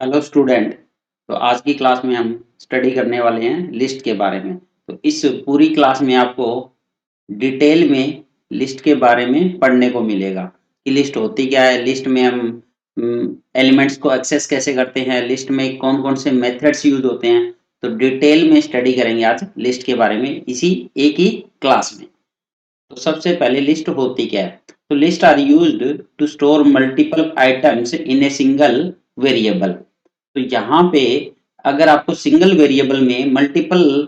Hello student. तो आज की क्लास में हम स्टडी करने वाले हैं लिस्ट के बारे में। तो इस पूरी क्लास में आपको डिटेल में लिस्ट के बारे में पढ़ने को मिलेगा कि लिस्ट होती क्या है, लिस्ट में हम एलिमेंट्स को एक्सेस कैसे करते हैं, लिस्ट में कौन कौन से मेथड्स यूज होते हैं। तो डिटेल में स्टडी करेंगे आज लिस्ट के बारे में इसी एक ही क्लास में। तो सबसे पहले लिस्ट होती क्या है? तो list are used to store multiple items in a single variable. तो यहाँ पे अगर आपको सिंगल वेरिएबल में मल्टीपल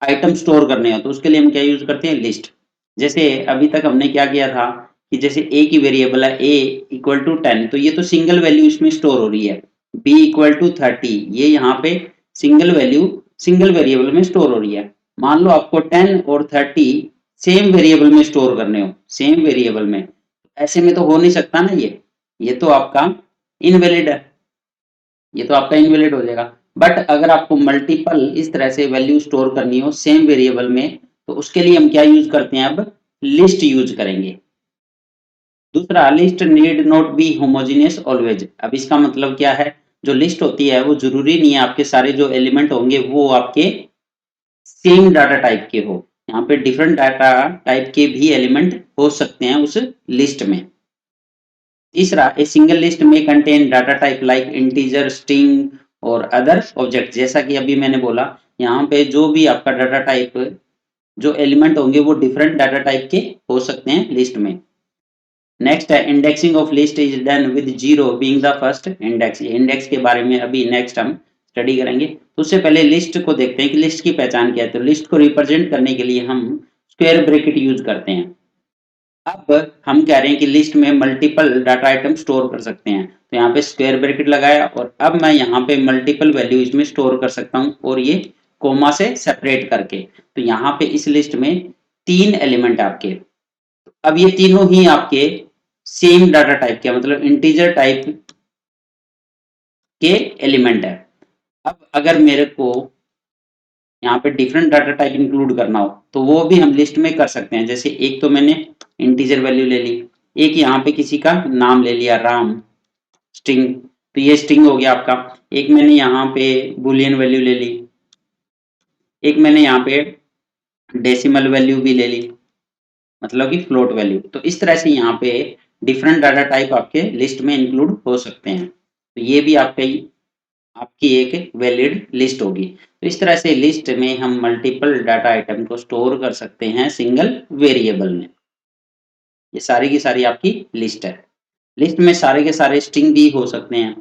आइटम स्टोर करने हो तो उसके लिए हम क्या यूज करते हैं? लिस्ट। जैसे अभी तक हमने क्या किया था कि जैसे ए की वेरिएबल है a इक्वल टू 10, तो ये तो सिंगल वैल्यू इसमें स्टोर हो रही है। b इक्वल टू 30, ये यहाँ पे सिंगल वैल्यू सिंगल वेरिएबल में स्टोर हो रही है। मान लो आपको 10 और 30 सेम वेरिएबल में स्टोर करने हो, सेम वेरिएबल में, ऐसे में तो हो नहीं सकता ना। ये तो आपका इनवैलिड है, ये तो आपका इनवैलिड हो जाएगा। बट अगर आपको मल्टीपल इस तरह से वैल्यू स्टोर करनी हो सेम वेरिएबल में, तो उसके लिए हम क्या यूज करते हैं? अब लिस्ट यूज करेंगे। दूसरा, list need not be homogeneous always. अब इसका मतलब क्या है? जो लिस्ट होती है वो जरूरी नहीं है आपके सारे जो एलिमेंट होंगे वो आपके सेम डाटा टाइप के हो। यहाँ पे डिफरेंट डाटा टाइप के भी एलिमेंट हो सकते हैं उस लिस्ट में। तीसरा, ए सिंगल लिस्ट में contain data type like integer, string और अदर ऑब्जेक्ट। जैसा कि अभी मैंने बोला, यहाँ पे जो भी आपका डाटा टाइप जो एलिमेंट होंगे वो डिफरेंट डाटा टाइप के हो सकते हैं लिस्ट में। नेक्स्ट है, indexing of list is done with zero being the first index. Index के बारे में अभी नेक्स्ट हम स्टडी करेंगे। तो उससे पहले लिस्ट को देखते हैं कि लिस्ट की पहचान क्या है। तो लिस्ट को रिप्रेजेंट करने के लिए हम स्क्वायर ब्रैकेट यूज करते हैं। अब हम कह रहे हैं कि लिस्ट में मल्टीपल डाटा आइटम स्टोर कर सकते हैं, तो यहाँ पे स्क्वायर ब्रैकेट लगाया और अब मैं यहाँ पे मल्टीपल वैल्यू इसमें स्टोर कर सकता हूँ और ये कोमा से सेपरेट करके। तो यहाँ पे इस लिस्ट में तीन एलिमेंट आपके, अब ये तीनों ही आपके सेम डाटा टाइप के, मतलब इंटीजर टाइप के एलिमेंट है। अब अगर मेरे को यहाँ पे डिफरेंट डाटा टाइप इंक्लूड करना हो तो वो भी हम लिस्ट में कर सकते हैं। जैसे एक तो मैंने इंटीजर वैल्यू ले ली, एक यहाँ पे किसी का नाम ले लिया राम, स्ट्रिंग, तो ये स्ट्रिंग हो गया आपका। एक मैंने यहाँ पे बुलियन वैल्यू ले ली, एक मैंने यहाँ पे डेसिमल वैल्यू भी ले ली, मतलब कि फ्लोट वैल्यू। तो इस तरह से यहाँ पे डिफरेंट डाटा टाइप आपके लिस्ट में इंक्लूड हो सकते हैं। तो ये भी आपकी एक वैलिड लिस्ट होगी। तो इस तरह से लिस्ट में हम मल्टीपल डाटा आइटम को स्टोर कर सकते हैं सिंगल वेरिएबल में। ये सारी की सारी आपकी लिस्ट है। लिस्ट में सारे के सारे स्ट्रिंग भी हो सकते हैं।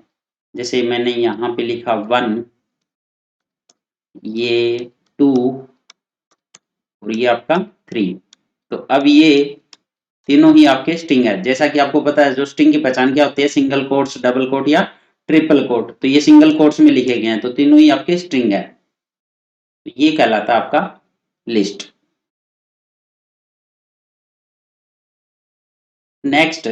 जैसे मैंने यहाँ पे लिखा 1, ये 2 और ये आपका 3। तो अब ये तीनों ही आपके स्ट्रिंग है। जैसा कि आपको पता है जो स्ट्रिंग की पहचान क्या होती है? सिंगल कोट्स, डबल कोट या ट्रिपल कोट। तो ये सिंगल कोट्स में लिखे गए हैं, तो तीनों ही आपके स्ट्रिंग है। तो ये कहलाता है आपका list. Next,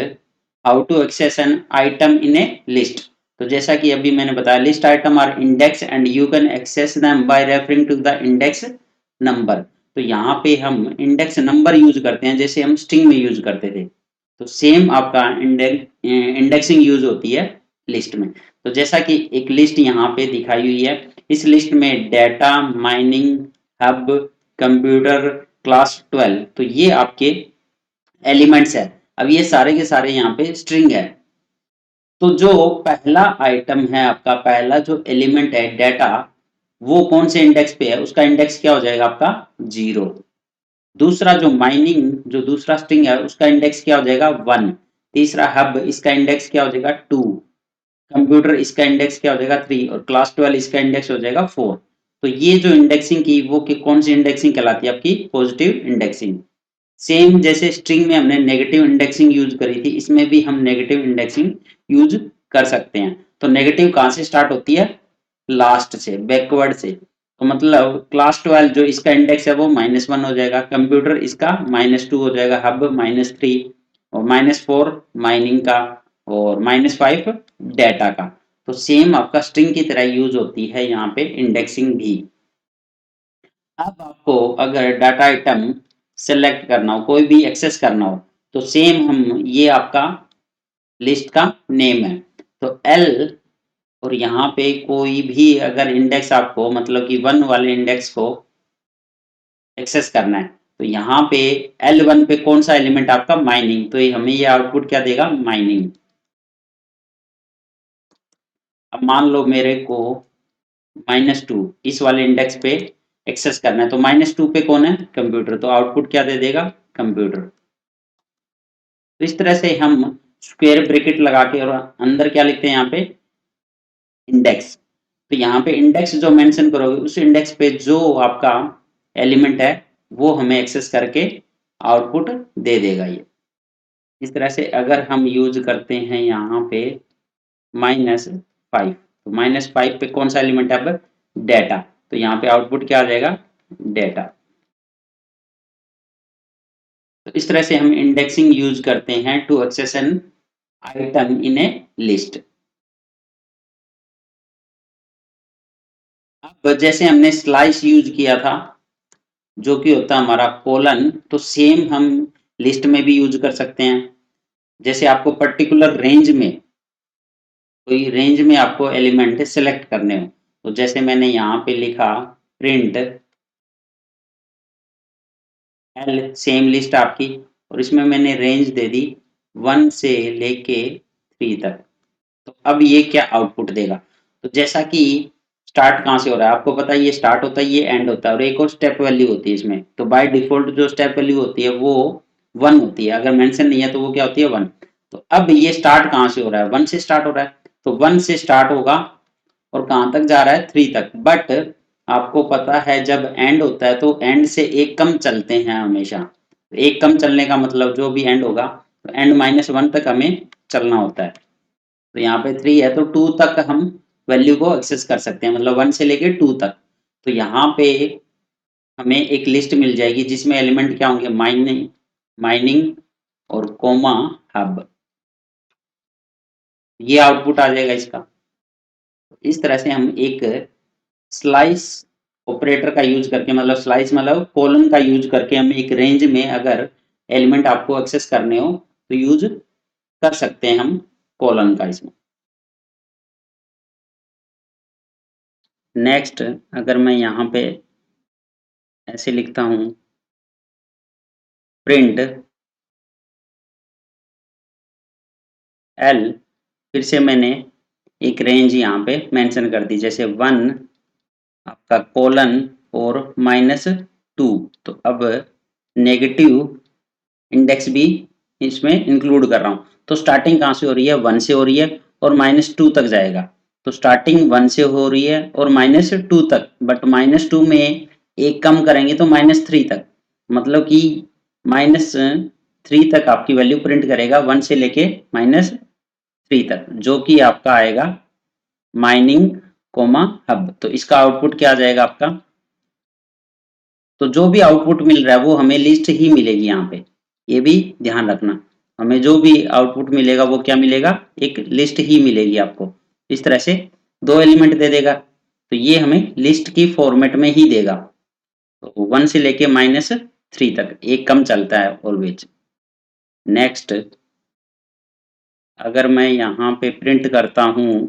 how to access an item in a list. तो जैसा कि अभी मैंने बताया, list item are index and you can access them by referring to the index number. तो यहाँ पे हम इंडेक्स नंबर यूज करते हैं जैसे हम स्ट्रिंग में यूज करते थे। तो सेम आपका इंडेक्सिंग यूज होती है लिस्ट में। तो जैसा कि एक लिस्ट यहाँ पे दिखाई हुई है, इस लिस्ट में data, mining, hub, computer, class 12, तो ये आपके एलिमेंट्स है। अब ये सारे के सारे यहाँ पे स्ट्रिंग है। तो जो पहला आइटम है आपका, पहला जो एलिमेंट है डेटा, वो कौन से इंडेक्स पे है? उसका इंडेक्स क्या हो जाएगा आपका? 0। दूसरा जो माइनिंग, जो दूसरा स्ट्रिंग है, उसका इंडेक्स क्या हो जाएगा? 1। तीसरा हब, इसका इंडेक्स क्या हो जाएगा? 2। कंप्यूटर, इसका इंडेक्स क्या हो जाएगा? 3। और क्लास 12 इसका इंडेक्स हो जाएगा 4। तो ये जो इंडेक्सिंग की वो कौन सी इंडेक्सिंग कहलाती है? आपकी पॉजिटिव इंडेक्सिंग। सेम जैसे स्ट्रिंग में हमने नेगेटिव इंडेक्सिंग यूज करी थी, इसमें भी हम नेगेटिव इंडेक्सिंग यूज कर सकते हैं। तो नेगेटिव कहाँ से स्टार्ट होती है? लास्ट से, बैकवर्ड से। तो मतलब क्लास 12 जो इसका इंडेक्स है वो -1 हो जाएगा, कंप्यूटर इसका -2 हो जाएगा, हब -3 और -4 माइनिंग का और -5 डेटा का। तो सेम आपका स्ट्रिंग की तरह यूज होती है यहाँ पे इंडेक्सिंग भी। अब आपको अगर डाटा आइटम सेलेक्ट करना हो, कोई भी एक्सेस करना हो, तो सेम हम, ये आपका लिस्ट का नेम है। तो एल और यहाँ पे कोई भी अगर इंडेक्स आपको मतलब कि 1 वाले इंडेक्स को एक्सेस करना है तो यहाँ पे L1 पे कौन सा एलिमेंट आपका माइनिंग, तो ये हमें ये आउटपुट क्या देगा माइनिंग। अब मान लो मेरे को -2 इस वाले इंडेक्स पे एक्सेस करना है तो -2 पे कौन है कंप्यूटर, तो आउटपुट क्या दे देगा कंप्यूटर। तो इस तरह से हम स्क्वायर ब्रैकेट लगा के और अंदर क्या लिखते हैं यहाँ पे इंडेक्स। तो यहाँ पे इंडेक्स जो मेंशन करोगे उस इंडेक्स पे जो आपका एलिमेंट है वो हमें एक्सेस करके आउटपुट दे देगा ये। इस तरह से अगर हम यूज करते हैं यहाँ पे -5 तो -5 पे कौन सा एलिमेंट है अब डेटा, तो यहाँ पे आउटपुट क्या आ जाएगा डेटा। तो इस तरह से हम इंडेक्सिंग यूज करते हैं to access an item in a list. अब जैसे हमने स्लाइस यूज किया था जो कि होता है हमारा कोलन, तो सेम हम लिस्ट में भी यूज कर सकते हैं। जैसे आपको पर्टिकुलर रेंज में कोई रेंज में आपको एलिमेंट सेलेक्ट करने हो तो जैसे मैंने यहाँ पे लिखा प्रिंट एल सेम लिस्ट आपकी और इसमें मैंने रेंज दे दी 1 से लेके 3 तक। तो अब ये क्या आउटपुट देगा, तो जैसा कि स्टार्ट कहाँ से हो रहा है आपको पता है ये स्टार्ट होता है ये एंड होता है और एक और स्टेप वैल्यू होती है इसमें, तो बाय डिफॉल्ट जो स्टेप वैल्यू होती है वो 1 होती है, अगर मेंशन नहीं है तो वो क्या होती है 1। तो अब ये स्टार्ट कहाँ से हो रहा है 1 से स्टार्ट हो रहा है तो 1 से स्टार्ट होगा और कहाँ तक जा रहा है 3 तक। बट आपको पता है जब एंड होता है तो एंड से एक कम चलते हैं हमेशा, एक कम चलने का मतलब जो भी एंड होगा तो एंड -1 तक हमें चलना होता है। तो यहाँ पे 3 है तो 2 तक हम वैल्यू को एक्सेस कर सकते हैं, मतलब 1 से लेके 2 तक। तो यहाँ पे हमें एक लिस्ट मिल जाएगी जिसमें एलिमेंट क्या होंगे माइनिंग माइनिंग और कोमा हब, ये आउटपुट आ जाएगा इसका। इस तरह से हम एक स्लाइस ऑपरेटर का यूज करके मतलब स्लाइस मतलब कोलन का यूज करके हम एक रेंज में अगर एलिमेंट आपको एक्सेस करने हो तो यूज कर सकते हैं हम कोलन का इसमें। नेक्स्ट अगर मैं यहाँ पे ऐसे लिखता हूँ प्रिंट एल, फिर से मैंने एक रेंज यहाँ पे मेंशन कर दी जैसे 1 आपका कोलन और -2, तो अब नेगेटिव इंडेक्स भी इसमें इंक्लूड कर रहा हूँ। तो स्टार्टिंग कहाँ से हो रही है 1 से हो रही है और -2 तक जाएगा। तो स्टार्टिंग 1 से हो रही है और -2 तक, बट -2 में एक कम करेंगे तो -3 तक, मतलब कि -3 तक आपकी वैल्यू प्रिंट करेगा 1 से लेके -3 तक, जो कि आपका आएगा माइनिंग कोमा हब। तो इसका आउटपुट क्या आ जाएगा आपका, तो जो भी आउटपुट मिल रहा है वो हमें लिस्ट ही मिलेगी यहाँ पे, ये भी ध्यान रखना। हमें जो भी आउटपुट मिलेगा वो क्या मिलेगा एक लिस्ट ही मिलेगी आपको। इस तरह से 2 एलिमेंट दे देगा तो ये हमें लिस्ट की फॉर्मेट में ही देगा। तो 1 से लेके -3 तक एक कम चलता है ऑलवेज। नेक्स्ट अगर मैं यहाँ पे प्रिंट करता हूँ,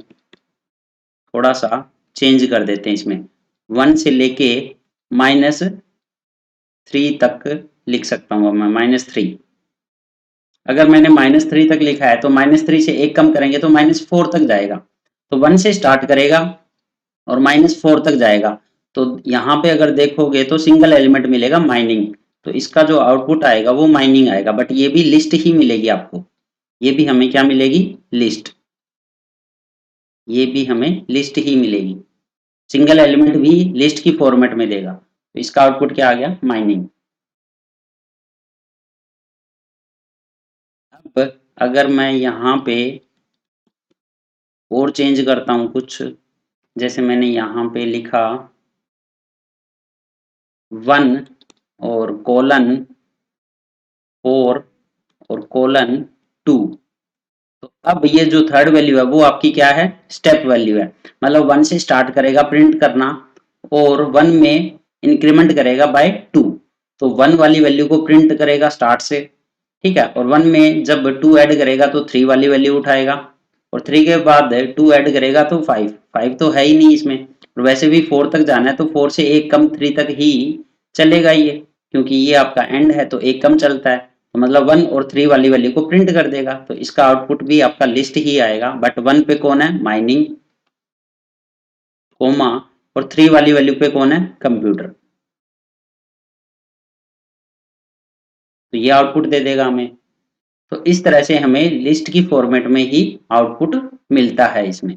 थोड़ा सा चेंज कर देते हैं इसमें, 1 से लेके -3 तक लिख सकता हूँ मैं -3। अगर मैंने -3 तक लिखा है तो -3 से एक कम करेंगे तो -4 तक जाएगा। तो 1 से स्टार्ट करेगा और -4 तक जाएगा। तो यहाँ पे अगर देखोगे तो सिंगल एलिमेंट मिलेगा माइनिंग, तो इसका जो आउटपुट आएगा वो माइनिंग आएगा, बट ये भी लिस्ट ही मिलेगी आपको। ये भी हमें क्या मिलेगी लिस्ट, ये भी हमें लिस्ट ही मिलेगी। सिंगल एलिमेंट भी लिस्ट की फॉर्मेट में देगा। तो इसका आउटपुट क्या आ गया माइनिंग। अब अगर मैं यहाँ पे और चेंज करता हूँ कुछ, जैसे मैंने यहाँ पे लिखा 1 और कोलन 4 और कोलन 2, तो अब ये जो थर्ड वैल्यू है वो आपकी क्या है स्टेप वैल्यू है, मतलब 1 से स्टार्ट करेगा प्रिंट करना और 1 में इंक्रीमेंट करेगा बाय 2। तो 1 वाली वैल्यू को प्रिंट करेगा स्टार्ट से, ठीक है, और 1 में जब 2 ऐड करेगा तो 3 वाली वैल्यू उठाएगा। और 3 के बाद 2 ऐड करेगा तो 5, 5 तो है ही नहीं इसमें, और वैसे भी 4 तक जाना है तो 4 से एक कम 3 तक ही चलेगा ये, क्योंकि ये आपका एंड है तो एक कम चलता है, तो मतलब 1 और 3 वाली वैल्यू को प्रिंट कर देगा, तो इसका आउटपुट भी आपका लिस्ट ही आएगा, बट 1 पे कौन है, माइनिंग, कोमा, और 3 वाली वैल्यू पे कौन है, कंप्यूटर। तो ये आउटपुट दे देगा हमें। तो इस तरह से हमें लिस्ट की फॉर्मेट में ही आउटपुट मिलता है इसमें।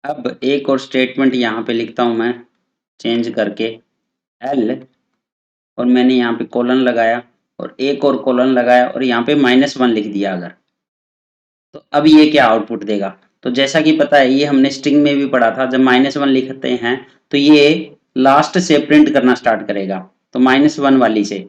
अब एक और स्टेटमेंट यहाँ पे लिखता हूं मैं, चेंज करके एल, और मैंने यहाँ पे कोलन लगाया और एक और कोलन लगाया और यहाँ पे -1 लिख दिया अगर, तो अब ये क्या आउटपुट देगा। तो जैसा कि पता है ये हमने स्ट्रिंग में भी पढ़ा था, जब -1 लिखते हैं तो ये लास्ट से प्रिंट करना स्टार्ट करेगा, तो -1 वाली से,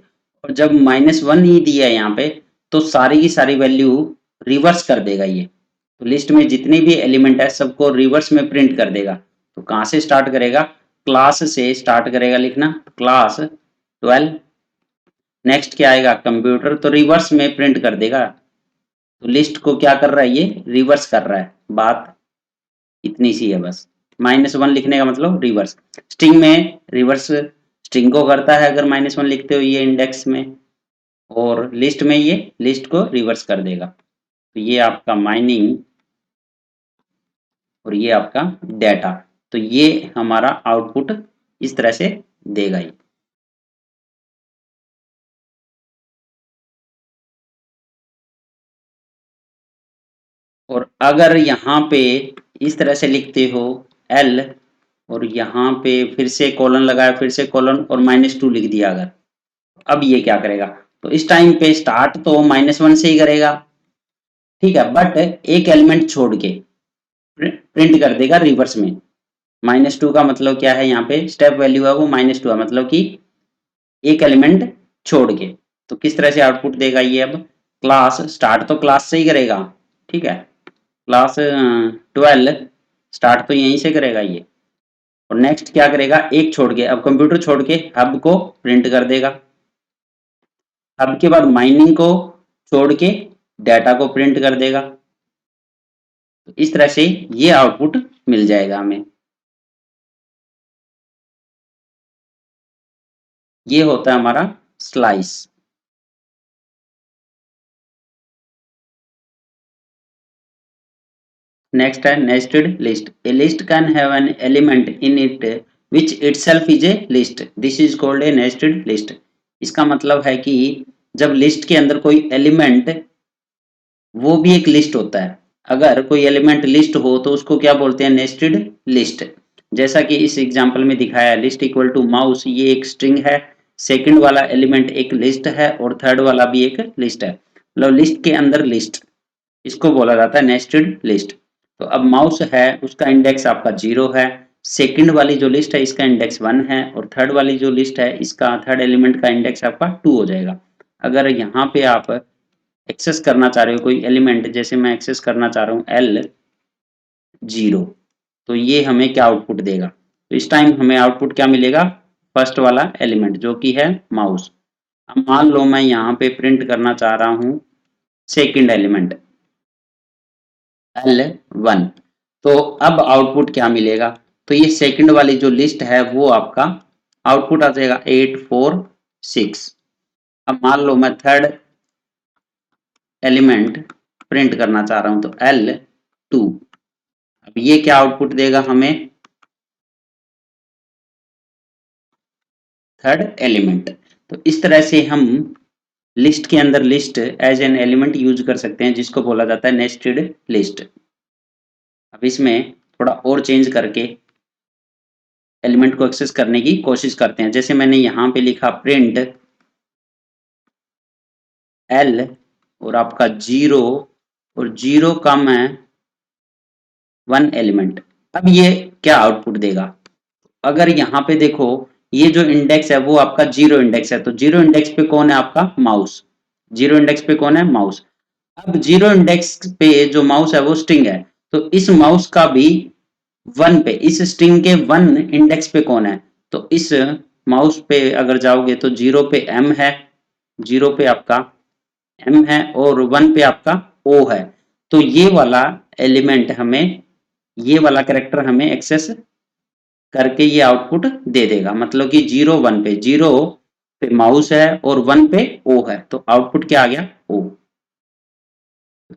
और जब -1 ही दिया है यहाँ पे तो सारी की सारी वैल्यू रिवर्स कर देगा ये, तो लिस्ट में जितने भी एलिमेंट है सबको रिवर्स में प्रिंट कर देगा। तो कहाँ से स्टार्ट करेगा, क्लास से स्टार्ट करेगा लिखना, क्लास 12, नेक्स्ट क्या आएगा, कंप्यूटर, तो रिवर्स में प्रिंट कर देगा। तो लिस्ट को क्या कर रहा है, ये रिवर्स कर रहा है, बात इतनी सी है बस। -1 लिखने का मतलब रिवर्स, स्ट्रिंग में रिवर्स स्ट्रिंग को करता है अगर -1 लिखते हो ये इंडेक्स में, और लिस्ट में ये लिस्ट को रिवर्स कर देगा। तो ये आपका माइनिंग और ये आपका डेटा, तो ये हमारा आउटपुट इस तरह से देगा ही। और अगर यहाँ पे इस तरह से लिखते हो एल, और यहाँ पे फिर से कॉलन लगाया, फिर से कॉलन और -2 लिख दिया अगर, अब ये क्या करेगा, तो इस टाइम पे स्टार्ट तो -1 से ही करेगा, ठीक है, बट एक एलिमेंट छोड़ के प्रिंट कर देगा रिवर्स में। -2 का मतलब क्या है, यहाँ पे स्टेप वैल्यू है वो -2 है, मतलब कि एक एलिमेंट छोड़ के। तो किस तरह से आउटपुट देगा ये, अब क्लास स्टार्ट तो क्लास से ही करेगा, ठीक है, क्लास 12 स्टार्ट तो यहीं से करेगा ये, और नेक्स्ट क्या करेगा, एक छोड़ के, अब कंप्यूटर छोड़ के हब को प्रिंट कर देगा, हब के बाद माइनिंग को छोड़ के डाटा को प्रिंट कर देगा। तो इस तरह से ये आउटपुट मिल जाएगा हमें। ये होता है हमारा स्लाइस। नेक्स्ट है nested list. A list can have an element in it which itself is a list, this is called a nested list. इसका मतलब है कि जब लिस्ट के अंदर कोई एलिमेंट, वो भी एक लिस्ट होता है, अगर कोई एलिमेंट लिस्ट हो तो उसको क्या बोलते हैं, नेस्टेड लिस्ट। जैसा कि इस एग्जांपल में दिखाया है, लिस्ट इक्वल टू माउस, ये एक स्ट्रिंग है, सेकंड वाला एलिमेंट एक लिस्ट है और थर्ड वाला भी एक लिस्ट है, मतलब लिस्ट के अंदर लिस्ट, इसको बोला जाता है नेस्टेड लिस्ट। तो अब माउस है उसका इंडेक्स आपका 0 है, सेकंड वाली जो लिस्ट है इसका इंडेक्स 1 है, और थर्ड वाली जो लिस्ट है इसका थर्ड एलिमेंट का इंडेक्स आपका 2 हो जाएगा। अगर यहाँ पे आप एक्सेस करना चाह रहे हो कोई एलिमेंट, जैसे मैं एक्सेस करना चाह रहा हूँ L0, तो ये हमें क्या आउटपुट देगा, तो इस टाइम हमें आउटपुट क्या मिलेगा, फर्स्ट वाला एलिमेंट जो कि है माउस। अब मान लो मैं यहाँ पे प्रिंट करना चाह रहा हूँ सेकंड एलिमेंट L1, तो अब आउटपुट क्या मिलेगा, तो ये सेकंड वाली जो लिस्ट है वो आपका आउटपुट आ जाएगा 846। अब मान लो मैं थर्ड एलिमेंट प्रिंट करना चाह रहा हूं तो L2, अब ये क्या आउटपुट देगा हमें, थर्ड एलिमेंट। तो इस तरह से हम लिस्ट के अंदर list as an element use कर सकते हैं, जिसको बोला जाता है नेस्टेड लिस्ट। अब इसमें थोड़ा और चेंज करके एलिमेंट को एक्सेस करने की कोशिश करते हैं, जैसे मैंने यहाँ पे लिखा प्रिंट L और आपका 0, और 0 कम है 1 एलिमेंट। अब ये क्या आउटपुट देगा, अगर यहाँ पे देखो ये जो इंडेक्स है वो आपका 0 इंडेक्स है, तो 0 इंडेक्स पे कौन है आपका माउस, 0 इंडेक्स पे कौन है माउस। अब 0 इंडेक्स पे जो माउस है वो स्ट्रिंग है, तो इस माउस का भी 1 पे, इस स्ट्रिंग के 1 इंडेक्स पे कौन है, तो इस माउस पे अगर जाओगे तो 0 पे M है, 0 पे आपका m है और 1 पे आपका o है। तो ये वाला एलिमेंट हमें, ये वाला कैरेक्टर हमें एक्सेस करके ये आउटपुट दे देगा। मतलब कि 0 1 पे, 0 पे माउस है और 1 पे o है, तो आउटपुट क्या आ गया, o।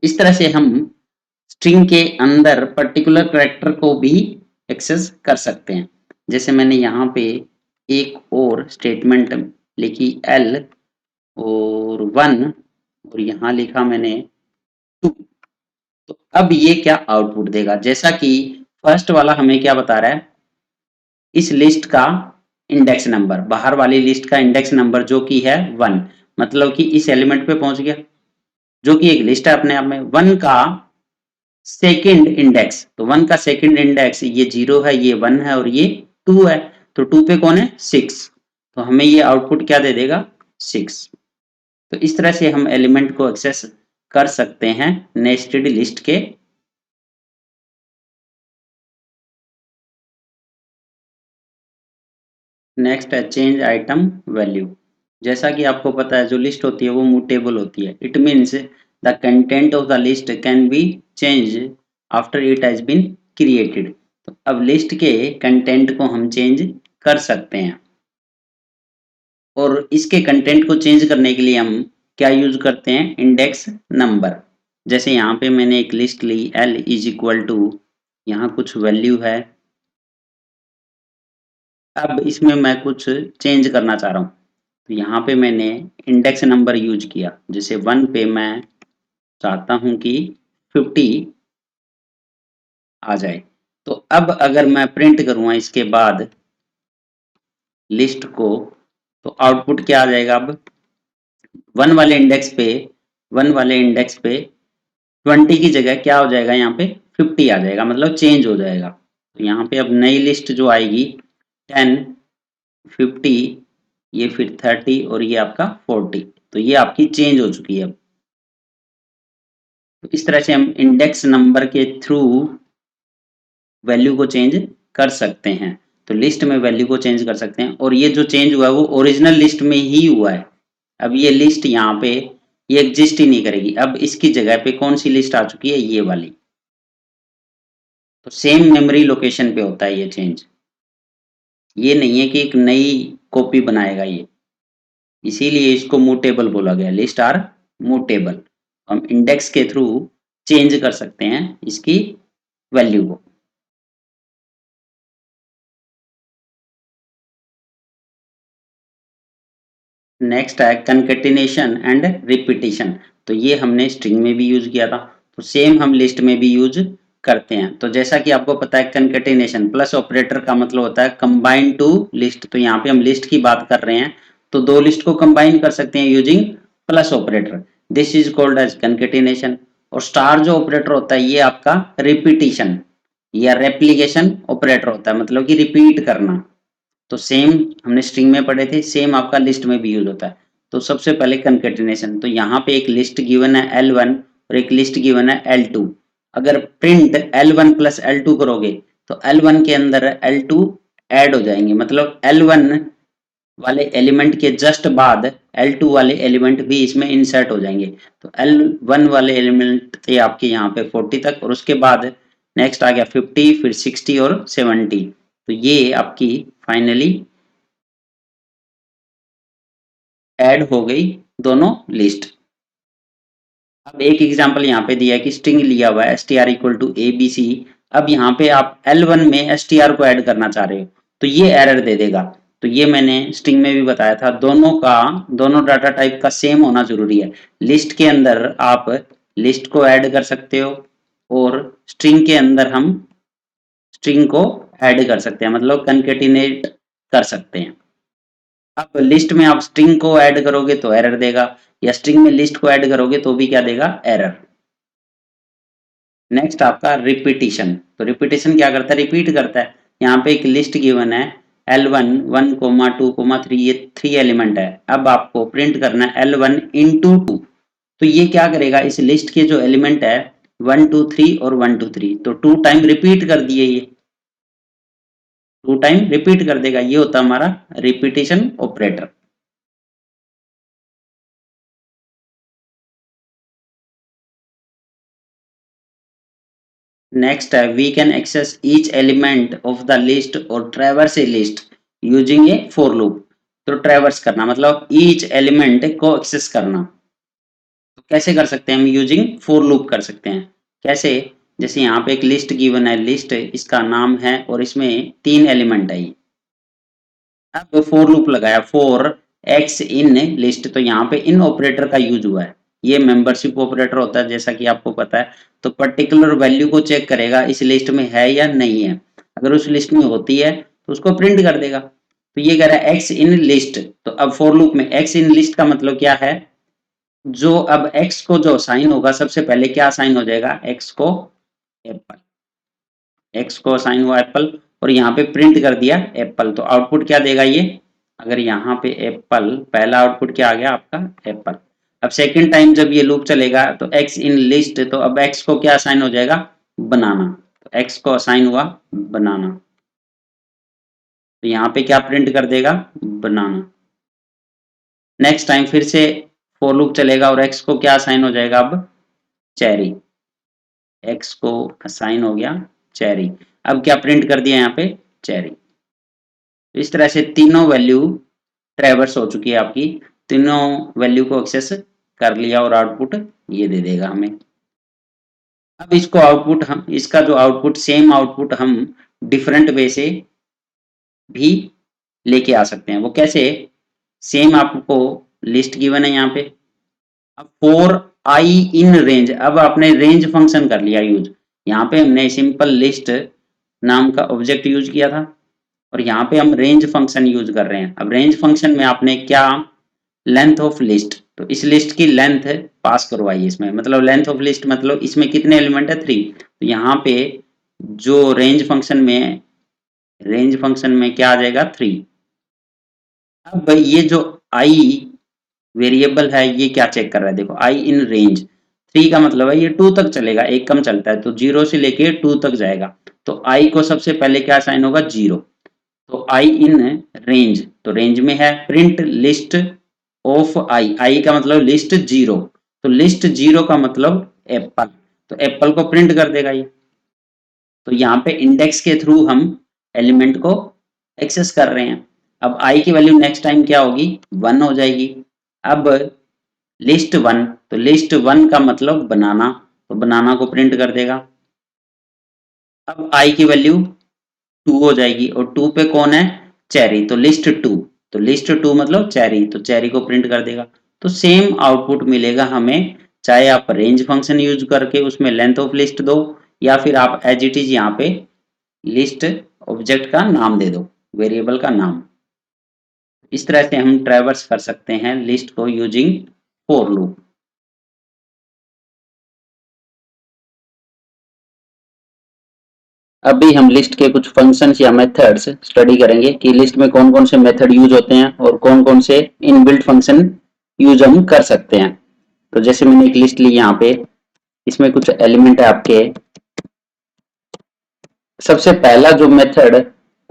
इस तरह से हम स्ट्रिंग के अंदर पर्टिकुलर कैरेक्टर को भी एक्सेस कर सकते हैं। जैसे मैंने यहाँ पे एक और स्टेटमेंट लिखी l और 1 और यहाँ लिखा मैंने 2। तो अब ये क्या आउटपुट देगा, जैसा कि फर्स्ट वाला हमें क्या बता रहा है, इस लिस्ट का इंडेक्स नंबर, बाहर वाली लिस्ट का इंडेक्स नंबर जो कि है 1, मतलब कि इस एलिमेंट पे पहुंच गया, जो कि एक लिस्ट है अपने आप में। 1 का सेकंड इंडेक्स, तो 1 का सेकंड इंडेक्स ये 0 है, ये 1 है और ये 2 है, तो 2 पे कौन है, 6। तो हमें ये आउटपुट क्या दे देगा, 6। तो इस तरह से हम एलिमेंट को एक्सेस कर सकते हैं नेस्टेड लिस्ट के। नेक्स्ट है चेंज आइटम वैल्यू। जैसा कि आपको पता है जो लिस्ट होती है वो मूवेबल होती है। It means the content of the list can be change after it has been created. तो अब लिस्ट के कंटेंट को हम चेंज कर सकते हैं, और इसके कंटेंट को चेंज करने के लिए हम क्या यूज करते हैं, इंडेक्स नंबर। जैसे यहाँ पे मैंने एक लिस्ट ली l इज इक्वल टू, यहाँ कुछ वैल्यू है। अब इसमें मैं कुछ चेंज करना चाह रहा हूँ, तो यहाँ पे मैंने इंडेक्स नंबर यूज किया। जैसे 1 पे मैं चाहता हूँ कि 50 आ जाए। तो अब अगर मैं प्रिंट करूँगा इसके बाद लिस्ट को, तो आउटपुट क्या आ जाएगा, अब 1 वाले इंडेक्स पे, 1 वाले इंडेक्स पे 20 की जगह क्या हो जाएगा, यहाँ पे 50 आ जाएगा, मतलब चेंज हो जाएगा। तो यहाँ पे अब नई लिस्ट जो आएगी 10 50, ये फिर 30 और ये आपका 40, तो ये आपकी चेंज हो चुकी है अब। तो इस तरह से हम इंडेक्स नंबर के थ्रू वैल्यू को चेंज कर सकते हैं। तो लिस्ट में वैल्यू को चेंज कर सकते हैं, और ये जो चेंज हुआ है वो ओरिजिनल लिस्ट में ही हुआ है। अब ये लिस्ट यहाँ पे ये एग्जिस्ट ही नहीं करेगी, अब इसकी जगह पे कौन सी लिस्ट आ चुकी है, ये वाली। तो सेम मेमोरी लोकेशन पे होता है ये चेंज, ये नहीं है कि एक नई कॉपी बनाएगा ये। इसीलिए इसको मूवेबल बोला गया, लिस्ट आर मूवेबल। हम इंडेक्स के थ्रू चेंज कर सकते हैं इसकी वैल्यू को। नेक्स्ट है कंकेटिनेशन एंड रिपीटिशन। तो ये हमने स्ट्रिंग में भी यूज किया था, तो सेम हम लिस्ट में भी यूज करते हैं। तो जैसा कि आपको पता है कंकेटिनेशन प्लस ऑपरेटर का मतलब होता है कंबाइन टू लिस्ट। तो यहाँ पे हम लिस्ट की बात कर रहे हैं, तो दो लिस्ट को कंबाइन कर सकते हैं using plus operator, this is called as concatenation. और स्टार जो ऑपरेटर होता है ये आपका रिपीटिशन या रेप्लिकेशन ऑपरेटर होता है, मतलब कि रिपीट करना। तो सेम हमने स्ट्रिंग में पढ़े थे, सेम आपका लिस्ट में भी यूज होता है। तो सबसे पहले कंकेटिनेशन, तो यहाँ पे एक लिस्ट गिवन है L1 और एक लिस्ट गिवन है L2। अगर प्रिंट L1 प्लस L2 करोगे तो L1 के अंदर L2 ऐड हो जाएंगे, मतलब L1 वाले एलिमेंट के जस्ट बाद L2 वाले एलिमेंट भी इसमें इंसर्ट हो जाएंगे। तो L1 वाले एलिमेंट थे आपके यहाँ पे 40 तक, और उसके बाद नेक्स्ट आ गया 50, फिर 60 और 70। तो ये आपकी फाइनली ऐड हो गई दोनों लिस्ट। अब एक एग्जांपल यहाँ पे दिया है कि स्ट्रिंग लिया हुआ है str इक्वल टू abc। अब यहाँ पे आप L1 में str को ऐड करना चाह रहे हो, तो ये एरर दे देगा। तो ये मैंने स्ट्रिंग में भी बताया था, दोनों डाटा टाइप का सेम होना जरूरी है। लिस्ट के अंदर आप लिस्ट को ऐड कर सकते हो, और स्ट्रिंग के अंदर हम स्ट्रिंग को ऐड कर सकते हैं, मतलब कंकेटिनेट कर सकते हैं। अब लिस्ट में आप स्ट्रिंग को ऐड करोगे तो एरर देगा, या स्ट्रिंग में लिस्ट को ऐड करोगे तो भी क्या देगा, एरर। नेक्स्ट आपका रिपीटिशन। तो रिपीटिशन क्या करता है, रिपीट करता है। यहाँ पे एक लिस्ट गिवन है L1 1, 2, 3, ये 3 एलिमेंट है। अब आपको प्रिंट करना है L1 इंटू 2। तो ये क्या करेगा, इस लिस्ट के जो एलिमेंट है 1 2 3 और 1 2 3, तो 2 टाइम रिपीट कर दिए, ये 2 टाइम रिपीट कर देगा। ये होता है हमारा रिपीटिशन ऑपरेटर। नेक्स्ट है we can access each element of the list और traverse a list using a for loop. तो ट्रैवर्स करना मतलब ईच एलिमेंट को एक्सेस करना। तो कैसे कर सकते हैं हम? यूजिंग फॉर लूप कर सकते हैं। कैसे? जैसे यहाँ पे एक लिस्ट गिवन है, लिस्ट इसका नाम है और इसमें 3 एलिमेंट है। अब फॉर लूप लगाया फॉर एक्स इन लिस्ट, तो यहाँ पे इन ऑपरेटर का यूज हुआ है। ये मेंबरशिप ऑपरेटर होता है जैसा कि आपको पता है। तो पर्टिकुलर वैल्यू को चेक करेगा इस लिस्ट में है या नहीं है। अगर उस लिस्ट में होती है तो उसको प्रिंट कर देगा। तो ये कह रहा है एक्स इन लिस्ट। तो अब फॉर लूप में एक्स इन लिस्ट का मतलब क्या है? जो अब एक्स को जो असाइन होगा सबसे पहले क्या असाइन हो जाएगा? एक्स को एप्पल। एक्स को असाइन हुआ एप्पल और यहाँ पे प्रिंट कर दिया एप्पल। तो आउटपुट क्या देगा ये? अगर यहाँ पे एप्पल, पहला आउटपुट क्या आ गया आपका? एप्पल। अब सेकंड टाइम जब ये लूप चलेगा तो एक्स इन लिस्ट, तो अब एक्स को क्या असाइन हो जाएगा? बनाना। तो एक्स को असाइन हुआ बनाना, तो यहाँ पे क्या प्रिंट कर देगा? बनाना। नेक्स्ट टाइम फिर से फॉर लूप चलेगा और एक्स को क्या असाइन हो जाएगा? अब चेरी। एक्स को असाइन हो गया चेरी। अब क्या प्रिंट कर दिया यहाँ पे? चेरी। इस तरह से तीनों वैल्यू ट्रैवर्स हो चुकी है आपकी, तीनों वैल्यू को एक्सेस कर लिया और आउटपुट ये दे देगा हमें। अब इसको आउटपुट हम, इसका जो आउटपुट सेम आउटपुट हम डिफरेंट वे से भी लेके आ सकते हैं। वो कैसे? सेम आपको लिस्ट गिवन है यहाँ पे। अब फॉर आई इन रेंज, अब आपने रेंज फंक्शन कर लिया यूज। यहाँ पे हमने सिंपल लिस्ट नाम का ऑब्जेक्ट यूज किया था और यहाँ पे हम रेंज फंक्शन यूज कर रहे हैं। अब रेंज फंक्शन में आपने क्या? Length of list. तो इस लिस्ट की लेंथ पास करवाई इसमें, मतलब लेंथ ऑफ लिस्ट मतलब इसमें कितने एलिमेंट है? 3। तो यहाँ पे जो रेंज फंक्शन में क्या आ जाएगा? 3। अब ये जो आई वेरिएबल है ये क्या चेक कर रहा है? देखो आई इन रेंज 3 का मतलब है ये 2 तक चलेगा, एक कम चलता है तो 0 से लेके 2 तक जाएगा। तो आई को सबसे पहले क्या साइन होगा? 0। तो आई इन रेंज, तो रेंज में है प्रिंट लिस्ट ऑफ आई। आई का मतलब लिस्ट 0, तो लिस्ट 0 का मतलब एप्पल। तो एप्पल को प्रिंट कर देगा ये। तो यहाँ पे इंडेक्स के थ्रू हम एलिमेंट को एक्सेस कर रहे हैं। अब आई की वैल्यू नेक्स्ट टाइम क्या होगी? 1 हो जाएगी। अब लिस्ट 1, तो लिस्ट 1 का मतलब बनाना, तो बनाना को प्रिंट कर देगा। अब आई की वैल्यू 2 हो जाएगी और 2 पे कौन है? चेरी। तो लिस्ट 2, तो लिस्ट 2 मतलब चेरी, तो चेरी को प्रिंट कर देगा। तो सेम आउटपुट मिलेगा हमें, चाहे आप रेंज फंक्शन यूज करके उसमें लेंथ ऑफ लिस्ट दो या फिर आप एज इट इज यहाँ पे लिस्ट ऑब्जेक्ट का नाम दे दो, वेरिएबल का नाम। इस तरह से हम ट्रैवर्स कर सकते हैं लिस्ट को यूजिंग फॉर लूप। अभी हम लिस्ट के कुछ फंक्शंस या मेथड्स स्टडी करेंगे कि लिस्ट में कौन कौन से मेथड यूज होते हैं और कौन कौन से इनबिल्ट फंक्शन यूज हम कर सकते हैं। तो जैसे मैंने एक लिस्ट ली यहाँ पे, इसमें कुछ एलिमेंट है आपके। सबसे पहला जो मेथड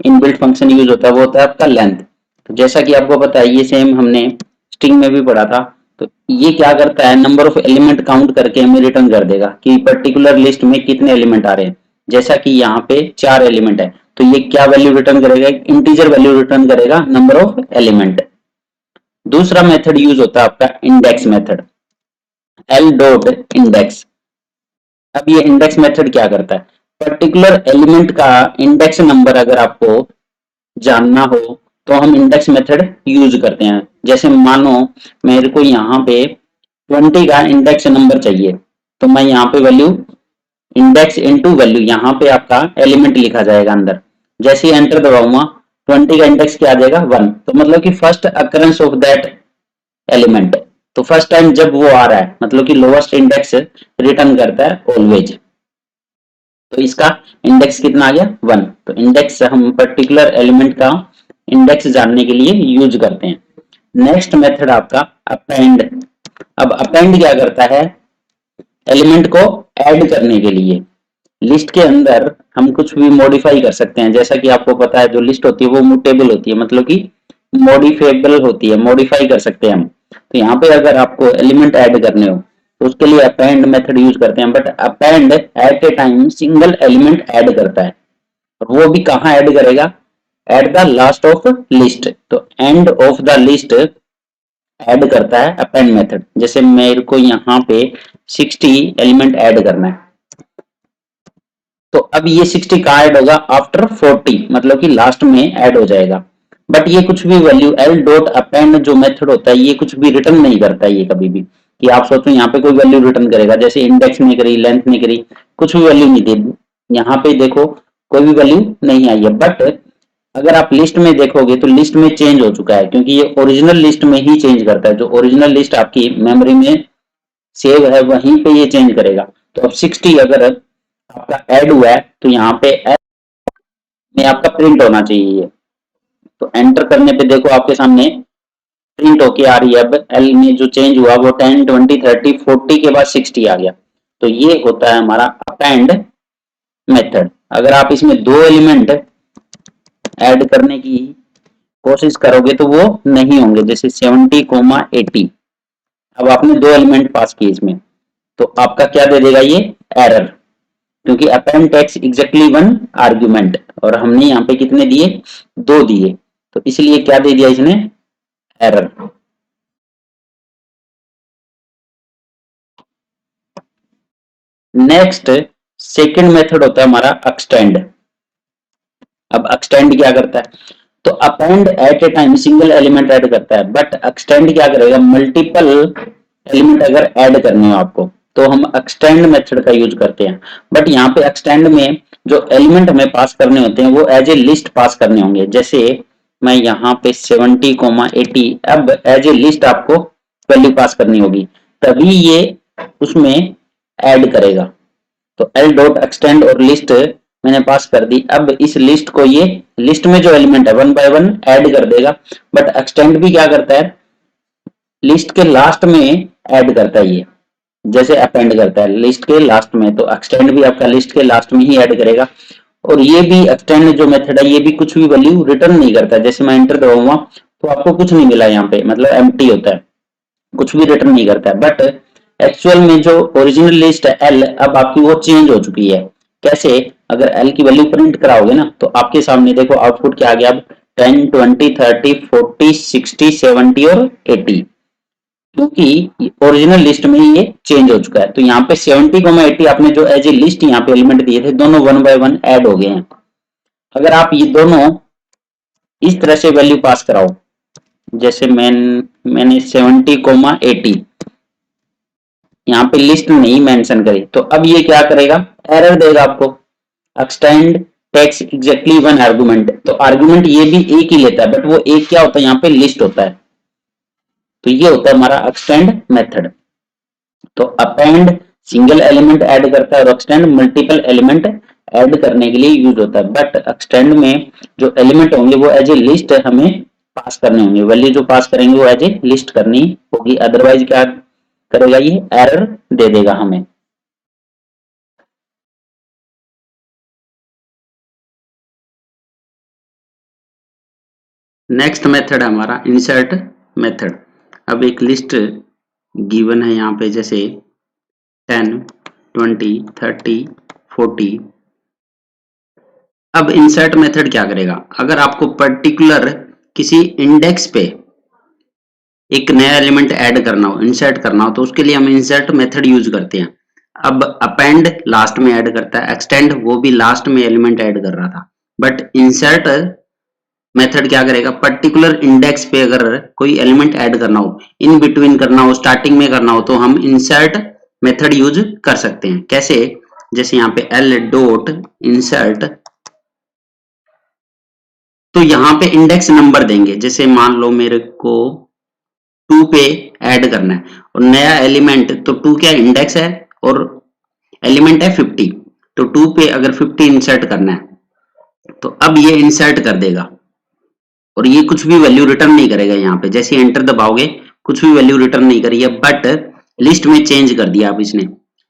इनबिल्ट फंक्शन यूज होता है वो होता है आपका लेंथ। तो जैसा कि आपको पता है ये सेम हमने स्ट्रिंग में भी पढ़ा था। तो ये क्या करता है? नंबर ऑफ एलिमेंट काउंट करके हमें रिटर्न कर देगा कि पर्टिकुलर लिस्ट में कितने एलिमेंट आ रहे हैं। जैसा कि यहाँ पे 4 एलिमेंट है तो ये क्या वैल्यू रिटर्न करेगा? इंटीजर वैल्यू रिटर्न करेगा, नंबर ऑफ एलिमेंट। दूसरा मेथड यूज होता है आपका index method, L dot index. अब ये इंडेक्स मेथड क्या करता है? पर्टिकुलर एलिमेंट का इंडेक्स नंबर अगर आपको जानना हो तो हम इंडेक्स मेथड यूज करते हैं। जैसे मानो मेरे को यहाँ पे 20 का इंडेक्स नंबर चाहिए, तो मैं यहाँ पे वैल्यू इंडेक्स इनटू वैल्यू, यहाँ पे आपका एलिमेंट लिखा जाएगा अंदर। जैसे ही एंटर दबाऊंगा 20 का इंडेक्स क्या आ जाएगा? 1। तो मतलब कि first occurrence of that element, तो फर्स्ट टाइम जब वो आ रहा है मतलब कि लोएस्ट इंडेक्स रिटर्न करता है ऑलवेज। तो इसका इंडेक्स कितना आ गया? 1। तो इंडेक्स हम पर्टिकुलर एलिमेंट का इंडेक्स जानने के लिए यूज करते हैं। नेक्स्ट मेथड आपका अपेंड। अब अपेंड क्या करता है? एलिमेंट को ऐड करने के लिए लिस्ट के अंदर हम कुछ भी मॉडिफाई कर सकते हैं। जैसा कि आपको पता है जो लिस्ट होती है वो म्यूटेबल होती है, मतलब कि मॉडिफाइबल होती है, मॉडिफाई कर सकते हैं हम। तो यहाँ पे अगर आपको एलिमेंट ऐड करने हो तो उसके लिए अपेंड मेथड यूज करते हैं, but append at a time single element add करता है, और वो भी कहाँ ऐड करेगा, at the last of list. तो end of the list add करता है अपेंड मेथड। जैसे मेरे को यहाँ पे 60 एलिमेंट ऐड करना है, तो अब ये 60 कहाँ ऐड होगा, आफ्टर 40, मतलब कि लास्ट में ऐड हो जाएगा। बट ये कुछ भी वैल्यू एल डॉट अपेंड जो मेथड होता है ये कुछ भी रिटर्न नहीं करता है ये कभी भी, कि आप सोचो यहाँ पे कोई वैल्यू रिटर्न करेगा, जैसे इंडेक्स नहीं करी, लेंथ नहीं करी, कुछ भी वैल्यू नहीं दी, यहाँ पे देखो कोई भी वैल्यू नहीं आई है। बट अगर आप लिस्ट में देखोगे तो लिस्ट में चेंज हो चुका है, क्योंकि ये ओरिजिनल लिस्ट में ही चेंज करता है, जो ओरिजिनल लिस्ट आपकी मेमोरी में सेव है वहीं पे ये चेंज करेगा। तो अब 60 अगर आपका ऐड हुआ है तो यहाँ पे ऐड में आपका प्रिंट होना चाहिए ये, तो एंटर करने पे देखो आपके सामने प्रिंट होके आ रही है। अब एल में जो चेंज हुआ वो 10 20 30 40 के बाद 60 आ गया। तो ये होता है हमारा अपेंड मेथड। अगर आप इसमें दो एलिमेंट ऐड करने की कोशिश करोगे तो वो नहीं होंगे, जैसे 70, 80। अब आपने दो एलिमेंट पास किए इसमें, तो आपका क्या दे देगा ये, एरर, क्योंकि append takes exactly one argument, और हमने यहाँ पे कितने दिए, दो दिए, तो इसलिए क्या दे दिया इसने, एरर। नेक्स्ट सेकंड मेथड होता है हमारा एक्सटेंड। अब एक्सटेंड क्या करता है, तो append at a time single element add करता है, बट एक्सटेंड क्या करेगा, मल्टीपल एलिमेंट अगर ऐड करने हो आपको तो हम एक्सटेंड मेथड का यूज करते हैं। बट यहाँ पे एक्सटेंड में जो एलिमेंट हमें पास करने होते हैं वो एज ए लिस्ट पास करने होंगे। जैसे मैं यहाँ पे 70, 80 अब एज ए लिस्ट आपको वैल्यू पास करनी होगी, तभी ये उसमें ऐड करेगा। तो एल डॉट एक्सटेंड और लिस्ट मैंने पास कर दी। अब इस लिस्ट को ये लिस्ट में जो एलिमेंट है वन बाय वन ऐड कर देगा। बट एक्सटेंड भी क्या करता है, लिस्ट के लास्ट में ऐड करता है ये, जैसे अपेंड करता है लिस्ट के लास्ट में, तो एक्सटेंड भी आपका लिस्ट के लास्ट में ही ऐड करेगा। और ये भी एक्सटेंड जो मेथड है ये भी कुछ भी वैल्यू रिटर्न नहीं करता। जैसे मैं एंटर दबाऊंगा तो आपको कुछ नहीं मिला यहाँ पे, मतलब एम्प्टी होता है, कुछ भी रिटर्न नहीं करता है। बट एक्चुअल में जो ओरिजिनल लिस्ट है एल, अब आपकी वो चेंज हो चुकी है। कैसे, अगर एल की वैल्यू प्रिंट कराओगे ना तो आपके सामने देखो आउटपुट क्या आ गया, अब 10 20 30 40 60 70 और 80, क्योंकि ओरिजिनल लिस्ट में ये चेंज हो चुका है। तो यहाँ पे 70, 80 आपने जो एज ए लिस्ट यहाँ पे एलिमेंट दिए थे दोनों वन बाय वन ऐड हो गए हैं। अगर आप ये दोनों इस तरह से वैल्यू पास कराओ, जैसे मैंने 70, 80 यहाँ पे लिस्ट नहीं मेंशन करी, तो अब ये क्या करेगा, एरर देगा आपको। Extend takes exactly one argument, तो आर्गुमेंट ये भी एक ही लेता है, बट वो एक क्या होता है, यहाँ पे लिस्ट होता है। तो ये होता है हमारा एक्सटेंड मेथड। तो अपेंड सिंगल एलिमेंट ऐड करता है और एक्सटेंड मल्टीपल एलिमेंट ऐड करने के लिए यूज होता है। बट एक्सटेंड में जो एलिमेंट होंगे वो एज ए लिस्ट हमें पास करने होंगे, वैल्यू जो पास करेंगे वो एज ए लिस्ट करनी होगी, अदरवाइज क्या करेगा, ये एरर दे देगा हमें। नेक्स्ट मेथड है हमारा इंसर्ट मेथड। अब एक लिस्ट गिवन है यहाँ पे, जैसे 10 20 30 40। अब इंसर्ट मेथड क्या करेगा, अगर आपको पर्टिकुलर किसी इंडेक्स पे एक नया एलिमेंट ऐड करना हो, इंसर्ट करना हो, तो उसके लिए हम इंसर्ट मेथड यूज करते हैं। अब अपेंड लास्ट में ऐड करता है, एक्सटेंड वो भी लास्ट में एलिमेंट ऐड कर रहा था, बट इंसर्ट मेथड क्या करेगा, पर्टिकुलर इंडेक्स पे अगर कोई एलिमेंट ऐड करना हो, इन बिटवीन करना हो, स्टार्टिंग में करना हो, तो हम इंसर्ट मेथड यूज कर सकते हैं। कैसे, जैसे यहाँ पे एल डॉट इंसर्ट, तो यहाँ पे इंडेक्स नंबर देंगे। जैसे मान लो मेरे को 2 पे ऐड करना है और नया एलिमेंट, तो 2 क्या इंडेक्स है और एलिमेंट है 50, तो 2 पे अगर 50 इंसर्ट करना है तो अब ये इंसर्ट कर देगा और ये कुछ भी वैल्यू रिटर्न नहीं करेगा। यहाँ पे जैसे एंटर दबाओगे कुछ भी वैल्यू रिटर्न नहीं करी है, बट लिस्ट में चेंज कर दिया अब इसने,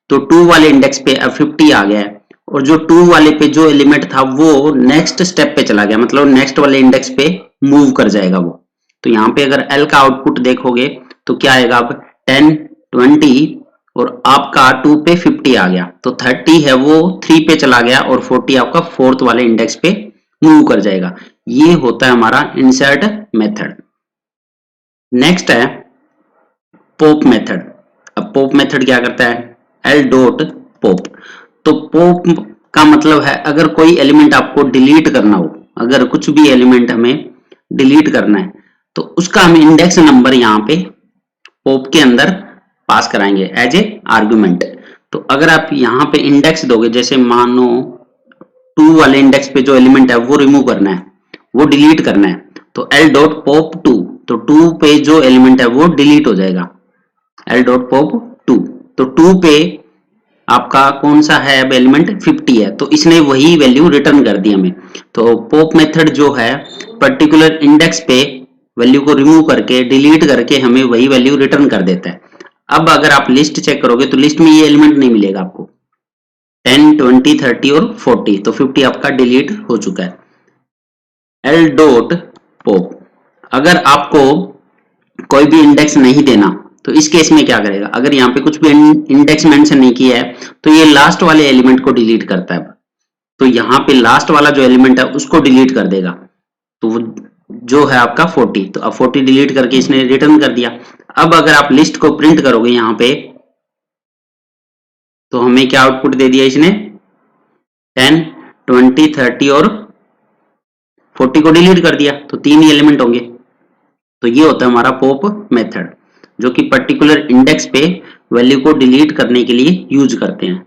तो 2 वाले इंडेक्स पे अब 50 आ गया है, और जो 2 वाले पे जो एलिमेंट था वो नेक्स्ट स्टेप पे चला गया, मतलब नेक्स्ट वाले इंडेक्स पे मूव कर जाएगा वो। तो यहाँ पे अगर एल का आउटपुट देखोगे तो क्या आएगा, अब 10 20 और आपका 2 पे 50 आ गया, तो 30 है वो 3 पे चला गया और 40 आपका 4th वाले इंडेक्स पे मूव कर जाएगा। ये होता है हमारा इंसर्ट मेथड। नेक्स्ट है पॉप मेथड। अब पॉप मेथड क्या करता है, एल डॉट पॉप। तो पॉप का मतलब है अगर कोई एलिमेंट आपको डिलीट करना हो, अगर कुछ भी एलिमेंट हमें डिलीट करना है तो उसका हम इंडेक्स नंबर यहाँ पे पॉप के अंदर पास कराएंगे एज ए आर्गुमेंट। तो अगर आप यहाँ पे इंडेक्स दोगे, जैसे मानो 2 वाले इंडेक्स पे जो एलिमेंट है वो रिमूव करना है, वो डिलीट करना है, तो एल डॉट पॉप 2, तो 2 पे जो एलिमेंट है वो डिलीट हो जाएगा, एल डॉट पॉप 2। तो 2 पे आपका कौन सा है अब एलिमेंट 50 है, तो इसने वही वैल्यू रिटर्न कर दी हमें। तो पॉप मेथड जो है पर्टिकुलर इंडेक्स पे वैल्यू को रिमूव करके डिलीट करके हमें वही वैल्यू रिटर्न कर देता है। अब अगर आप लिस्ट चेक करोगे तो लिस्ट में ये एलिमेंट नहीं मिलेगा आपको, 10 20 30 और 40, तो 50 आपका डिलीट हो चुका है। एल डॉट पॉप, अगर आपको कोई भी इंडेक्स नहीं देना तो इस केस में क्या करेगा, अगर यहाँ पे कुछ भी इंडेक्स मेंशन नहीं किया है तो ये लास्ट वाले एलिमेंट को डिलीट करता है। तो यहाँ पे लास्ट वाला जो एलिमेंट है उसको डिलीट कर देगा, तो वो जो है आपका 40, तो अब 40 डिलीट करके इसने रिटर्न कर दिया। अब अगर आप लिस्ट को प्रिंट करोगे यहाँ पे तो हमें क्या आउटपुट दे दिया इसने, 10 20 30 और 40 को डिलीट कर दिया, तो 3 ही एलिमेंट होंगे। तो ये होता है हमारा पॉप मेथड, जो कि पर्टिकुलर इंडेक्स पे वैल्यू को डिलीट करने के लिए यूज करते हैं।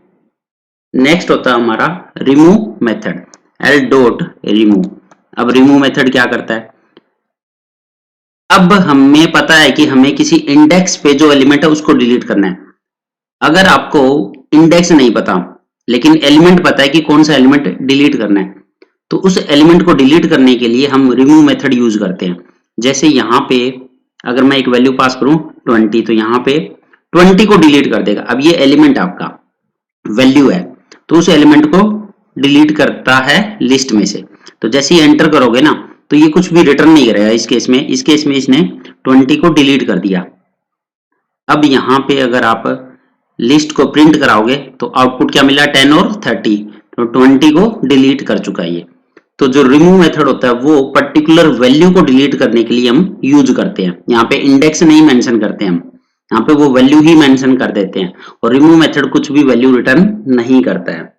नेक्स्ट होता है हमारा remove method, L dot remove. अब रिमूव मेथड क्या करता है, अब हमें पता है कि हमें किसी इंडेक्स पे जो एलिमेंट है उसको डिलीट करना है। अगर आपको इंडेक्स नहीं पता लेकिन एलिमेंट पता है कि कौन सा एलिमेंट डिलीट करना है, तो उस एलिमेंट को डिलीट करने के लिए हम रिमूव मेथड यूज करते हैं। जैसे यहाँ पे अगर मैं एक वैल्यू पास करूं 20, तो यहाँ पे 20 को डिलीट कर देगा। अब ये एलिमेंट आपका वैल्यू है, तो उस एलिमेंट को डिलीट करता है लिस्ट में से। तो जैसे ही एंटर करोगे ना तो ये कुछ भी रिटर्न नहीं करेगा। इस केस में इसने 20 को डिलीट कर दिया। अब यहाँ पे अगर आप लिस्ट को प्रिंट कराओगे तो आउटपुट क्या मिला, 10 और 30, तो 20 को डिलीट कर चुका है ये। तो जो रिमूव मेथड होता है वो पर्टिकुलर वैल्यू को डिलीट करने के लिए हम यूज करते हैं। यहाँ पे इंडेक्स नहीं मेंशन करते हम, यहाँ पे वो वैल्यू ही मेंशन कर देते हैं, और रिमूव मेथड कुछ भी वैल्यू रिटर्न नहीं करता है।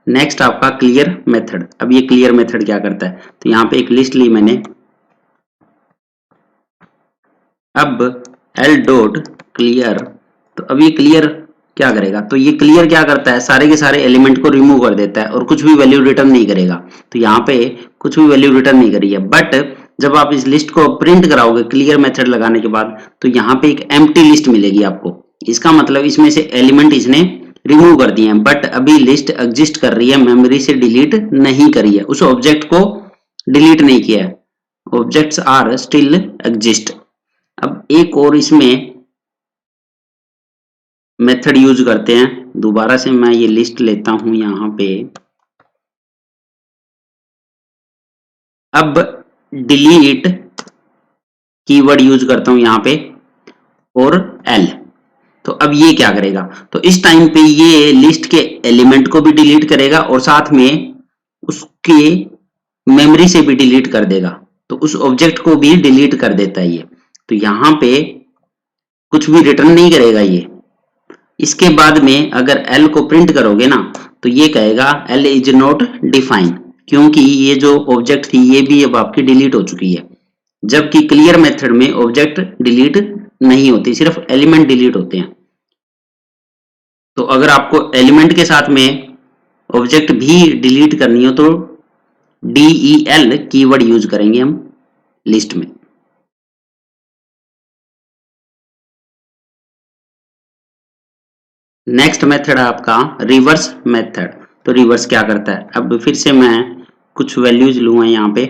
नेक्स्ट आपका क्लियर मेथड। अब ये क्लियर मेथड क्या करता है, तो यहाँ पे एक लिस्ट ली मैंने, अब एल डॉट क्लियर, तो अब ये क्लियर क्या करेगा, तो ये क्लियर क्या करता है, सारे के सारे एलिमेंट को रिमूव कर देता है और कुछ भी वैल्यू रिटर्न नहीं करेगा। तो यहाँ पे कुछ भी वैल्यू रिटर्न नहीं करी है, बट जब आप इस लिस्ट को प्रिंट कराओगे क्लियर मेथड लगाने के बाद तो यहाँ पे एक एम्प्टी लिस्ट मिलेगी आपको। इसका मतलब इसमें से एलिमेंट इसने रिमूव कर दिए हैं, बट अभी लिस्ट एग्जिस्ट कर रही है, मेमोरी से डिलीट नहीं करी है, उस ऑब्जेक्ट को डिलीट नहीं किया है, ऑब्जेक्ट्स आर स्टिल एग्जिस्ट। अब एक और इसमें मेथड यूज करते हैं, दोबारा से मैं ये लिस्ट लेता हूं यहाँ पे। अब डिलीट कीवर्ड यूज करता हूं यहाँ पे और एल, तो अब ये क्या करेगा, तो इस टाइम पे ये लिस्ट के एलिमेंट को भी डिलीट करेगा और साथ में उसके मेमोरी से भी डिलीट कर देगा, तो उस ऑब्जेक्ट को भी डिलीट कर देता है ये। तो यहाँ पे कुछ भी रिटर्न नहीं करेगा ये। इसके बाद में अगर एल को प्रिंट करोगे ना तो ये कहेगा एल इज नॉट डिफाइन, क्योंकि ये जो ऑब्जेक्ट थी ये भी अब आपकी डिलीट हो चुकी है। जबकि क्लियर मेथड में ऑब्जेक्ट डिलीट नहीं होती, सिर्फ एलिमेंट डिलीट होते हैं। तो अगर आपको एलिमेंट के साथ में ऑब्जेक्ट भी डिलीट करनी हो तो DEL कीवर्ड यूज करेंगे हम लिस्ट में। नेक्स्ट मेथड है आपका रिवर्स मेथड। तो रिवर्स क्या करता है, अब फिर से मैं कुछ वैल्यूज लूंगा यहाँ पे।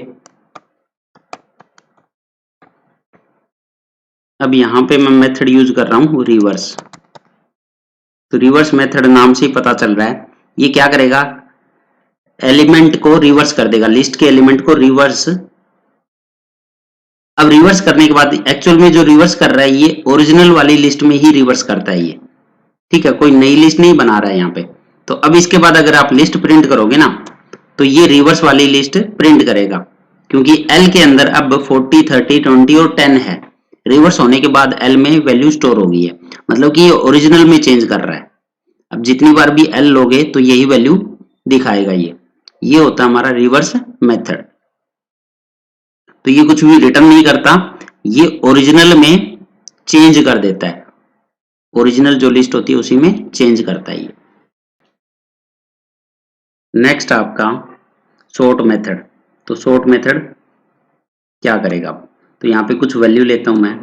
अब यहाँ पे मैं मेथड यूज कर रहा हूँ रिवर्स। तो रिवर्स मेथड नाम से ही पता चल रहा है ये क्या करेगा, एलिमेंट को रिवर्स कर देगा, लिस्ट के एलिमेंट को रिवर्स अब रिवर्स करने के बाद एक्चुअल में जो रिवर्स कर रहा है ये ओरिजिनल वाली लिस्ट में ही रिवर्स करता है ये, ठीक है, कोई नई लिस्ट नहीं बना रहा है यहाँ पे। तो अब इसके बाद अगर आप लिस्ट प्रिंट करोगे ना तो ये रिवर्स वाली लिस्ट प्रिंट करेगा, क्योंकि एल के अंदर अब 40, 30, 20 और 10 है। रिवर्स होने के बाद एल में वैल्यू स्टोर हो गई है, मतलब कि ये ओरिजिनल में चेंज कर रहा है। अब जितनी बार भी एल लोगे तो यही वैल्यू दिखाएगा ये होता है हमारा रिवर्स मेथड। तो ये कुछ भी रिटर्न नहीं करता, ये ओरिजिनल में चेंज कर देता है, ओरिजिनल जो लिस्ट होती है उसी में चेंज करता है ये। नेक्स्ट आपका सॉर्ट मेथड। तो सॉर्ट मेथड क्या करेगा, तो यहाँ पे कुछ वैल्यू लेता हूं मैं।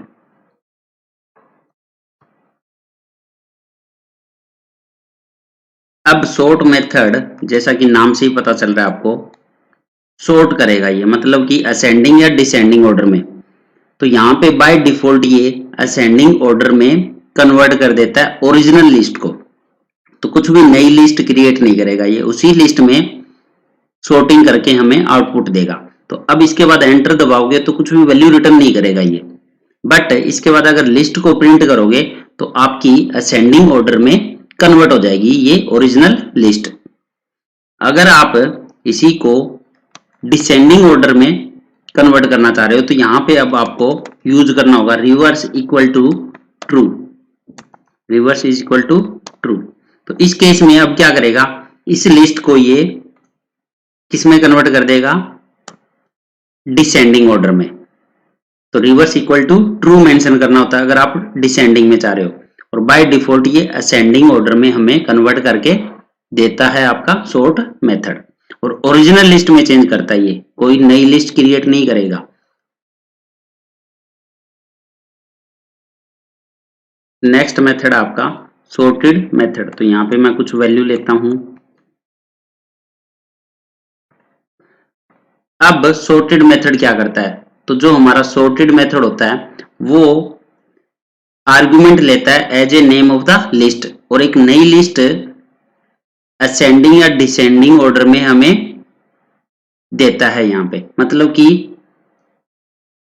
अब सॉर्ट मेथड जैसा कि नाम से ही पता चल रहा है आपको, सॉर्ट करेगा ये, मतलब कि असेंडिंग या डिसेंडिंग ऑर्डर में। तो यहाँ पे बाय डिफॉल्ट ये असेंडिंग ऑर्डर में कन्वर्ट कर देता है ओरिजिनल लिस्ट को, तो कुछ भी नई लिस्ट क्रिएट नहीं करेगा ये, उसी लिस्ट में सॉर्टिंग करके हमें आउटपुट देगा। तो अब इसके बाद एंटर दबाओगे तो कुछ भी वैल्यू रिटर्न नहीं करेगा ये, बट इसके बाद अगर लिस्ट को प्रिंट करोगे तो आपकी असेंडिंग ऑर्डर में कन्वर्ट हो जाएगी ये ओरिजिनल लिस्ट। अगर आप इसी को डिसेंडिंग ऑर्डर में कन्वर्ट करना चाह रहे हो तो यहाँ पे अब आपको यूज करना होगा reverse equal to true, reverse is equal to true. तो इस केस में अब क्या करेगा, इस लिस्ट को ये किस में कन्वर्ट कर देगा, डिसेंडिंग ऑर्डर में। तो reverse equal to true mention करना होता है अगर आप डिसेंडिंग में चाह रहे हो, और बाय डिफॉल्ट ये असेंडिंग ऑर्डर में हमें कन्वर्ट करके देता है आपका सॉर्ट मेथड, और ओरिजिनल लिस्ट में चेंज करता है ये, कोई नई लिस्ट क्रिएट नहीं करेगा। नेक्स्ट मेथड आपका सॉर्टेड मेथड। तो यहाँ पे मैं कुछ वैल्यू लेता हूं। अब सॉर्टेड मेथड क्या करता है, तो जो हमारा सॉर्टेड मेथड होता है वो आर्गुमेंट लेता है as a name of the list, और एक नई लिस्ट असेंडिंग या डिसेंडिंग ऑर्डर में हमें देता है यहाँ पे। मतलब कि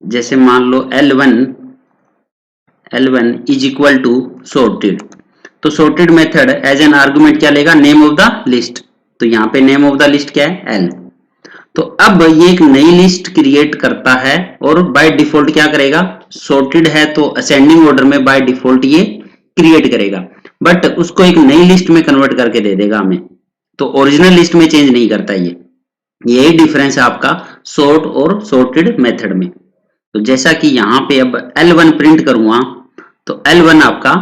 जैसे मान लो L1 is equal to sorted, तो sorted method as an argument क्या लेगा, नेम ऑफ द लिस्ट। तो यहाँ पे नेम ऑफ द लिस्ट क्या है, L। तो अब ये एक नई लिस्ट क्रिएट करता है और बाय डिफॉल्ट क्या करेगा, सॉर्टेड है तो असेंडिंग ऑर्डर में बाय डिफॉल्ट ये क्रिएट करेगा, बट उसको एक नई लिस्ट में कन्वर्ट करके दे देगा हमें, तो ओरिजिनल लिस्ट में चेंज नहीं करता ये। यही डिफरेंस है आपका सॉर्ट और सॉर्टेड मेथड में। तो जैसा कि यहाँ पे अब L1 प्रिंट करूंगा तो L1 आपका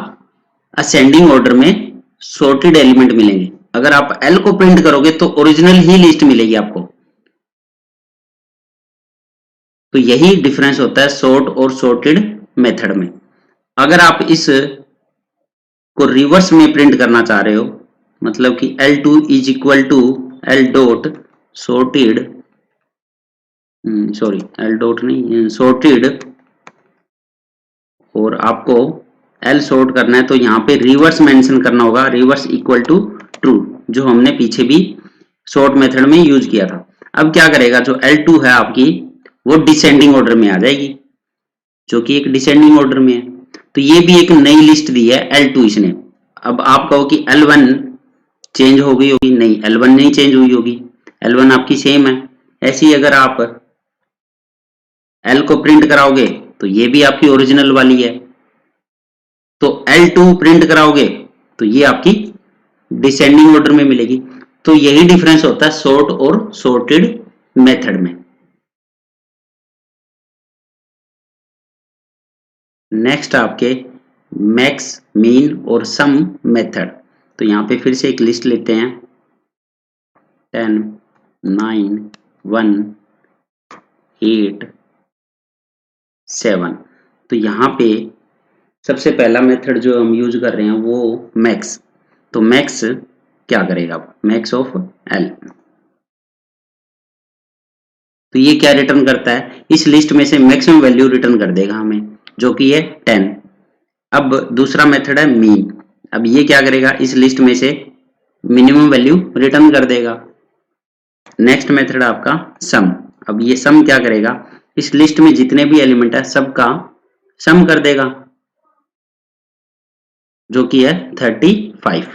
असेंडिंग ऑर्डर में सॉर्टेड एलिमेंट मिलेंगे, अगर आप L को प्रिंट करोगे तो ओरिजिनल ही लिस्ट मिलेगी आपको। तो यही डिफरेंस होता है सॉर्ट और सॉर्टेड मेथड में। अगर आप इस को रिवर्स में प्रिंट करना चाह रहे हो, मतलब कि L2 is equal to L dot sorted, sorry L dot नहीं सॉर्टेड, और आपको L सॉर्ट करना है तो यहाँ पे रिवर्स मेंशन करना होगा, रिवर्स इक्वल टू ट्रू, जो हमने पीछे भी सॉर्ट मेथड में यूज किया था। अब क्या करेगा, जो L2 है आपकी वो डिसेंडिंग ऑर्डर में आ जाएगी, जो कि एक डिसेंडिंग ऑर्डर में है। तो ये भी एक नई लिस्ट दी है L2 इसने। अब आप कहो कि L1 चेंज हो गई होगी, नहीं L1 नहीं चेंज हुई होगी, L1 आपकी सेम है। ऐसी अगर आप L को प्रिंट कराओगे तो ये भी आपकी ओरिजिनल वाली है, तो L2 प्रिंट कराओगे तो ये आपकी डिसेंडिंग ऑर्डर में मिलेगी। तो यही डिफरेंस होता है सॉर्ट और सॉर्टेड मेथड में। नेक्स्ट आपके मैक्स, मीन और सम मेथड। तो यहाँ पे फिर से एक लिस्ट लेते हैं 10, 9, 1, 8, 7। तो यहाँ पे सबसे पहला मेथड जो हम यूज कर रहे हैं वो मैक्स। तो मैक्स क्या करेगा, मैक्स ऑफ L। तो ये क्या रिटर्न करता है, इस लिस्ट में से मैक्सिमम वैल्यू रिटर्न कर देगा हमें, जो कि है 10। अब दूसरा मेथड है मीन। अब ये क्या करेगा, इस लिस्ट में से मिनिमम वैल्यू रिटर्न कर देगा। नेक्स्ट मेथड आपका सम। अब ये सम क्या करेगा, इस लिस्ट में जितने भी एलिमेंट है सबका सम कर देगा, जो कि है 35।